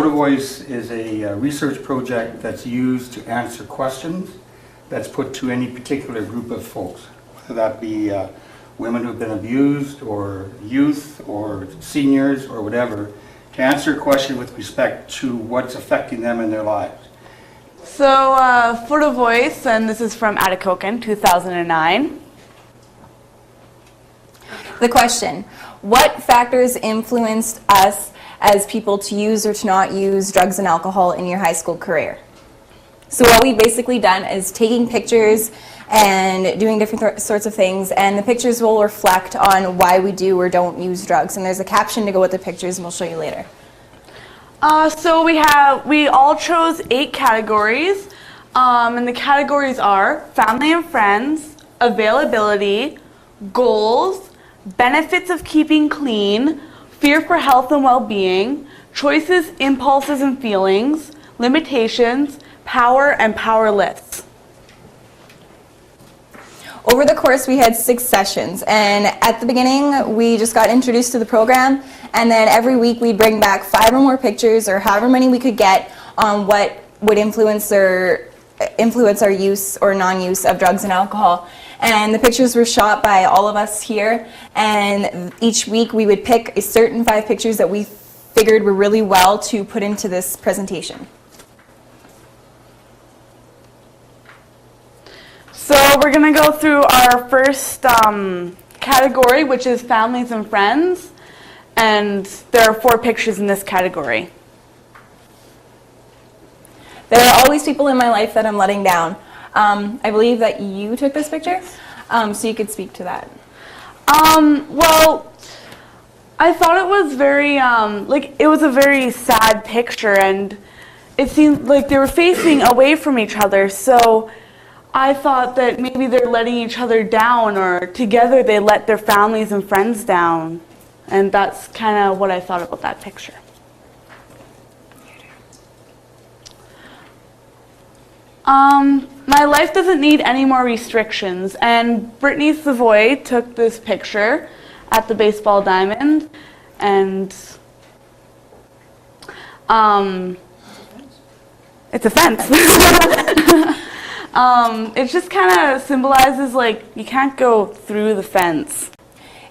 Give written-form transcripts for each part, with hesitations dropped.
Photo Voice is a research project that's used to answer questions that's put to any particular group of folks, whether that be women who've been abused, or youth, or seniors, or whatever, to answer a question with respect to what's affecting them in their lives. So, Photo Voice, and this is from Atikokan, 2009. The question: what factors influenced us as people to use or to not use drugs and alcohol in your high school career? So what we've basically done is taking pictures and doing different sorts of things, and the pictures will reflect on why we do or don't use drugs. And there's a caption to go with the pictures, and we'll show you later. So we all chose 8 categories, and the categories are family and friends, availability, goals, benefits of keeping clean, fear for health and well-being, choices, impulses and feelings, limitations, power, and powerless. Over the course, we had 6 sessions, and at the beginning, we just got introduced to the program, and then every week we'd bring back 5 or more pictures, or however many we could get, on what would influence our use or non-use of drugs and alcohol. And the pictures were shot by all of us here, and each week we would pick a certain 5 pictures that we figured were really well to put into this presentation. So we're going to go through our first category, which is families and friends, and there are 4 pictures in this category. There are always people in my life that I'm letting down. I believe that you took this picture, so you could speak to that. Well, I thought it was very, it was a very sad picture, and it seemed like they were facing away from each other, so I thought that maybe they're letting each other down, or together they let their families and friends down, and that's kind of what I thought about that picture. My life doesn't need any more restrictions, and Brittany Savoy took this picture at the baseball diamond, and it's a fence. It just kind of symbolizes, like, you can't go through the fence.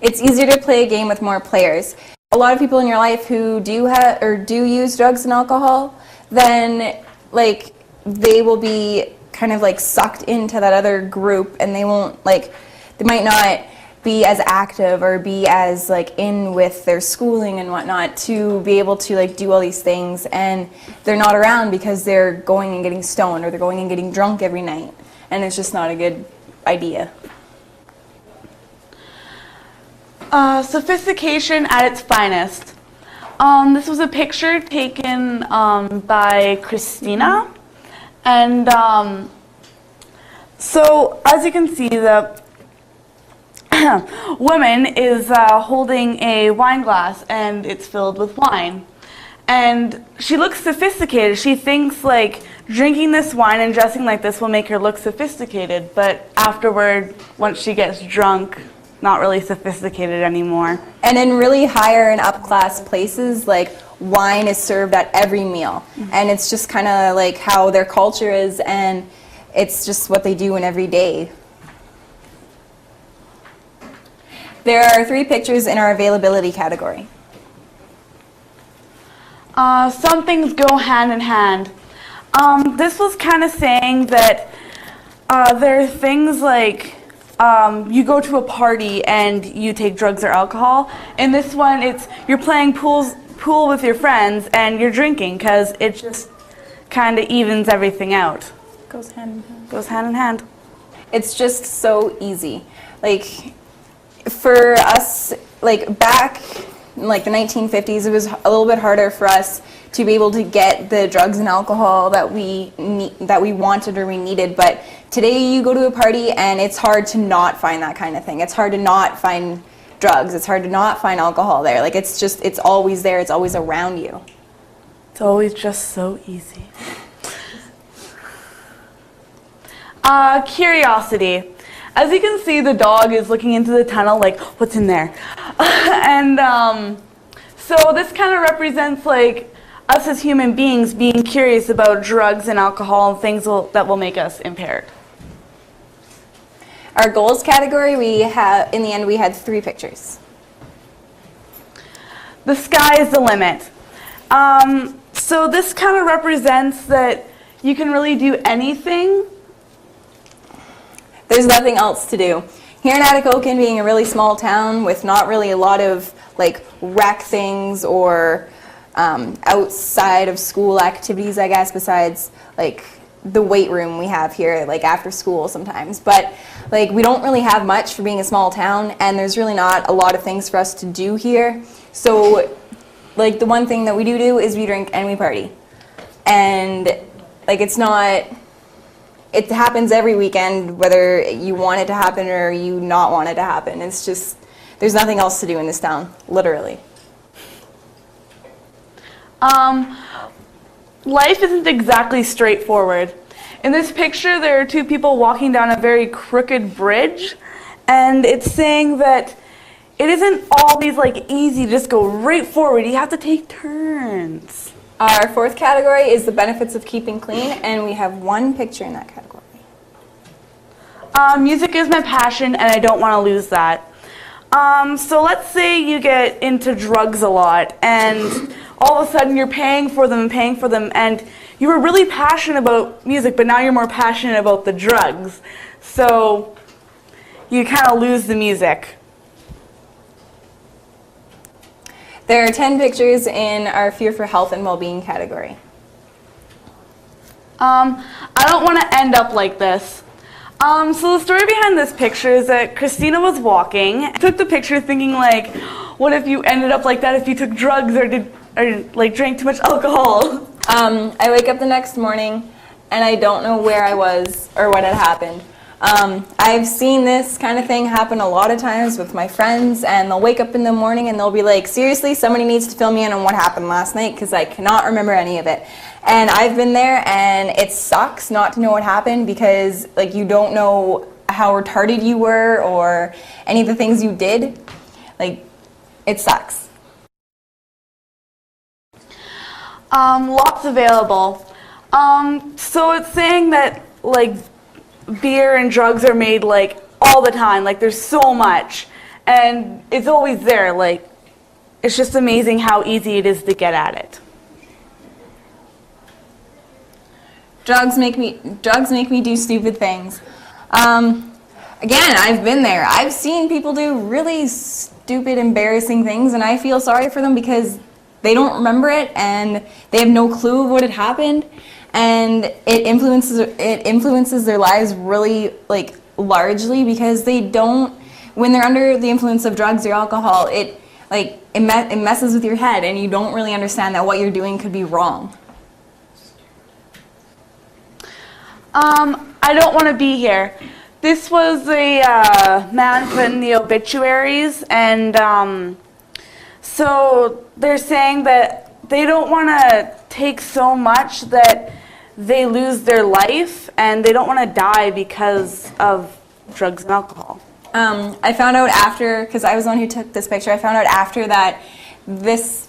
It's easier to play a game with more players. A lot of people in your life who do use drugs and alcohol, then they will be kind of sucked into that other group, and they won't they might not be as active or be as in with their schooling and whatnot to be able to do all these things, and they're not around because they're going and getting stoned, or they're going and getting drunk every night, and it's just not a good idea. Sophistication at its finest. This was a picture taken by Christina, and so as you can see, the woman is holding a wine glass, and it's filled with wine, and she looks sophisticated. She thinks drinking this wine and dressing like this will make her look sophisticated, but afterward, once she gets drunk, not really sophisticated anymore. And in really higher and up class places, wine is served at every meal, and it's just kind of how their culture is, and it's just what they do in every day. There are 3 pictures in our availability category. Some things go hand in hand. This was kind of saying that there are things you go to a party and you take drugs or alcohol. In this one, it's you're playing pool with your friends and you're drinking, because it just kind of evens everything out. Goes hand in hand. Goes hand in hand. It's just so easy. For us, back in the 1950s, it was a little bit harder for us to be able to get the drugs and alcohol that we wanted or we needed. But today you go to a party and it's hard to not find that kind of thing. It's hard to not find drugs. It's hard to not find alcohol there. It's always there. It's always around you. It's always just so easy. Curiosity. As you can see, the dog is looking into the tunnel what's in there? And so this kind of represents us as human beings being curious about drugs and alcohol and things that will make us impaired. Our goals category, in the end, we had 3 pictures. The sky is the limit. So this kind of represents that you can really do anything. There's nothing else to do. Here in Atikokan, being a really small town with not really a lot of like rec things or outside of school activities, I guess, besides like the weight room we have here, like after school sometimes. But like we don't really have much for being a small town, and there's really not a lot of things for us to do here. So like the one thing that we do is we drink and we party. And like it happens every weekend, whether you want it to happen or you not want it to happen. It's just, there's nothing else to do in this town, literally. Life isn't exactly straightforward. In this picture, there are 2 people walking down a very crooked bridge, and it's saying that it isn't always like easy to just go right forward. You have to take turns. Our 4th category is the benefits of keeping clean, and we have 1 picture in that category. Music is my passion, and I don't want to lose that. So let's say you get into drugs a lot, and all of a sudden you're paying for them, and you were really passionate about music, but now you're more passionate about the drugs. So you kind of lose the music. There are 10 pictures in our Fear for Health and Well-Being category. I don't want to end up like this. So the story behind this picture is that Christina was walking, took the picture thinking like, what if you ended up like that if you took drugs or like drank too much alcohol? I wake up the next morning and I don't know where I was or what had happened. I've seen this kind of thing happen a lot of times with my friends, and they'll wake up in the morning and they'll be like, seriously, somebody needs to fill me in on what happened last night because I cannot remember any of it. And I've been there, and it sucks not to know what happened because like you don't know how retarded you were or any of the things you did. Like, it sucks. Lots available. So it's saying that like beer and drugs are made like all the time, like there's so much, and it's always there. Like, it's just amazing how easy it is to get at it. Drugs make me do stupid things. Again, I've been there. I've seen people do really stupid, embarrassing things, and I feel sorry for them because they don't remember it and they have no clue of what had happened, and it influences their lives really like largely because they don't, when they're under the influence of drugs or alcohol, it messes with your head and you don't really understand that what you're doing could be wrong. I don't want to be here. This was a man put in the obituaries, and so they're saying that they don't want to take so much that they lose their life, and they don't want to die because of drugs and alcohol. I found out after, because I was the one who took this picture, I found out after that this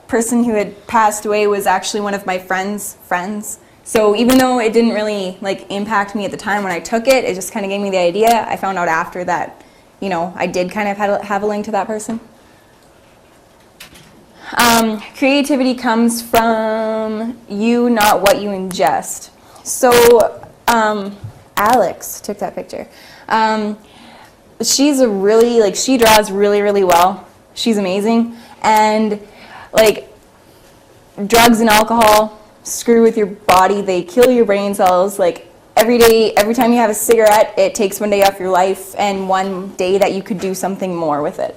person who had passed away was actually one of my friend's friends. So even though it didn't really like impact me at the time when I took it, it just kind of gave me the idea. I found out after that, you know, I did kind of have a link to that person. Creativity comes from you, not what you ingest. So Alex took that picture. She's a really, like, she draws really, really well. She's amazing. And like drugs and alcohol screw with your body. They kill your brain cells. Like every day, every time you have a cigarette, it takes one day off your life and one day that you could do something more with it.